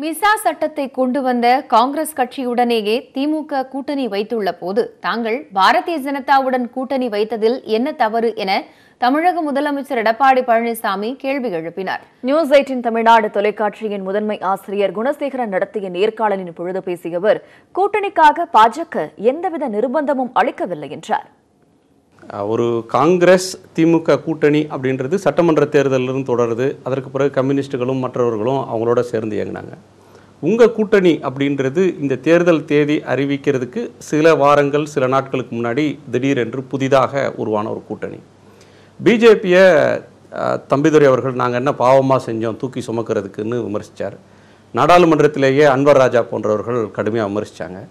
மிசா சட்டத்தை கொண்டு வந்த காங்கிரஸ் கட்சியுடனேயே திமுக கூட்டணி வைத்துள்ள போது தாங்கள் பாரதிய ஜனதாவுடன் கூட்டணி வைத்ததில் என்ன தவறு என தமிழக முதலமைச்சர் எடப்பாடி பழனிசாமி கேள்வி எழுப்பினார். நியூஸ் 18 தமிழ்நாடு தொலைக்காட்சியின் முதன்மை ஆசிரியர் குணசேகரன் நடத்திய நேர்காணலின் பொழுது பேசிய அவர், கூட்டணிக்காக பாஜக எந்தவித நிர்பந்தமும் அளிக்கவில்லை என்றார். ஒரு காங்கிரஸ் திமுக கூட்டணி அப்படின்றது சட்டமன்ற தேர்தலிலிருந்து தொடருது. அதற்கு பிறகு கம்யூனிஸ்டுகளும் மற்றவர்களும் அவங்களோட சேர்ந்து இயங்கினாங்க. உங்கள் கூட்டணி அப்படின்றது இந்த தேர்தல் தேதி அறிவிக்கிறதுக்கு சில வாரங்கள் சில நாட்களுக்கு முன்னாடி திடீரென்று புதிதாக உருவான ஒரு கூட்டணி. பிஜேபியை தம்பிதுரை அவர்கள் நாங்கள் என்ன பாவமாக செஞ்சோம் தூக்கி சுமக்கிறதுக்குன்னு விமர்சித்தார். நாடாளுமன்றத்திலேயே அன்வர் ராஜா போன்றவர்கள் கடுமையாக விமர்சித்தாங்க.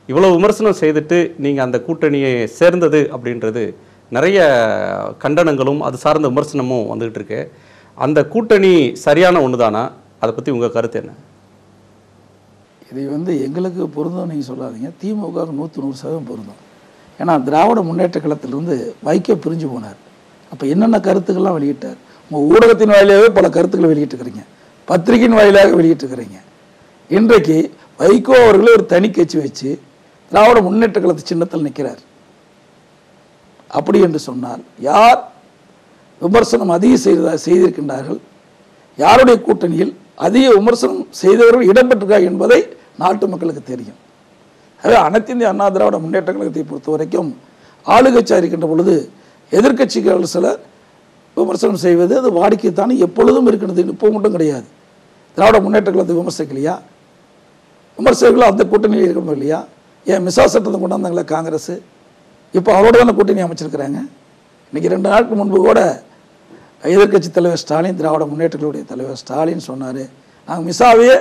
இவ்வளோ விமர்சனம் செய்துட்டு நீங்கள் அந்த கூட்டணியை சேர்ந்தது அப்படின்றது நிறைய கண்டனங்களும் அது சார்ந்த விமர்சனமும் வந்துகிட்டு இருக்கு. அந்த கூட்டணி சரியான ஒன்று தானா? அதை பற்றி உங்கள் கருத்து என்ன? இதை எங்களுக்கு பொருந்தும் நீங்கள் சொல்லாதீங்க. திமுக 100% பொருந்தும். ஏன்னா திராவிட முன்னேற்ற கழகத்திலிருந்து வைகோ பிரிஞ்சு போனார். அப்போ என்னென்ன கருத்துக்கள்லாம் வெளியிட்டார்? உங்கள் ஊடகத்தின் வாயிலாகவே பல கருத்துக்களை வெளியிட்டுக்கிறீங்க, பத்திரிகையின் வாயிலாக வெளியிட்டுக்கிறீங்க. இன்றைக்கு வைகோ அவர்களே ஒரு தனி கட்சி வச்சு திராவிட முன்னேற்ற கழகத்து சின்னத்தில் நிற்கிறார். அப்படி என்று சொன்னால் யார் விமர்சனம் அதிக செய்திருக்கின்றார்கள், யாருடைய கூட்டணியில் அதிக விமர்சனம் செய்தவர்கள் இடம்பெற்றிருக்கார் என்பதை நாட்டு மக்களுக்கு தெரியும். எனவே அனைத்து இந்திய அண்ணா திராவிட முன்னேற்ற கழகத்தை பொறுத்த வரைக்கும் ஆளுங்கட்சியாக இருக்கின்ற பொழுது எதிர்கட்சிகள் சிலர் விமர்சனம் செய்வது அது வாடிக்கைத்தானே எப்பொழுதும் இருக்கிறது. இப்போ மட்டும் கிடையாது. திராவிட முன்னேற்ற கழகத்தை விமர்சிக்கலையா? விமர்சகர்கள் அந்த கூட்டணியில் இருக்கணும் இல்லையா? ஏன் மிசா சட்டத்தை கொண்டாந்தாங்களா காங்கிரஸ்? இப்போ அவரோட தானே கூட்டணி அமைச்சிருக்கிறாங்க. இன்றைக்கி 2 நாட்கள் முன்பு கூட எதிர்கட்சி தலைவர் ஸ்டாலின், திராவிட முன்னேற்றங்களுடைய தலைவர் ஸ்டாலின் சொன்னார், நாங்கள் மிசாவையே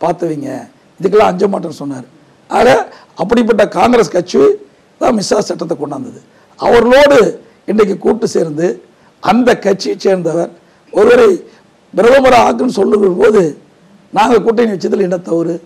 பார்த்து வைங்க, இதுக்கெல்லாம் அஞ்ச மாட்டோம்னு சொன்னார். ஆக அப்படிப்பட்ட காங்கிரஸ் கட்சி தான் மிசா சட்டத்தை கொண்டாந்தது. அவர்களோடு இன்றைக்கு கூட்டு சேர்ந்து அந்த கட்சியை சேர்ந்தவர் ஒருவரை பிரதமராக ஆக்குன்னு சொல்லுகிற போது நாங்கள் கூட்டணி வச்சதில் என்ன தவறு?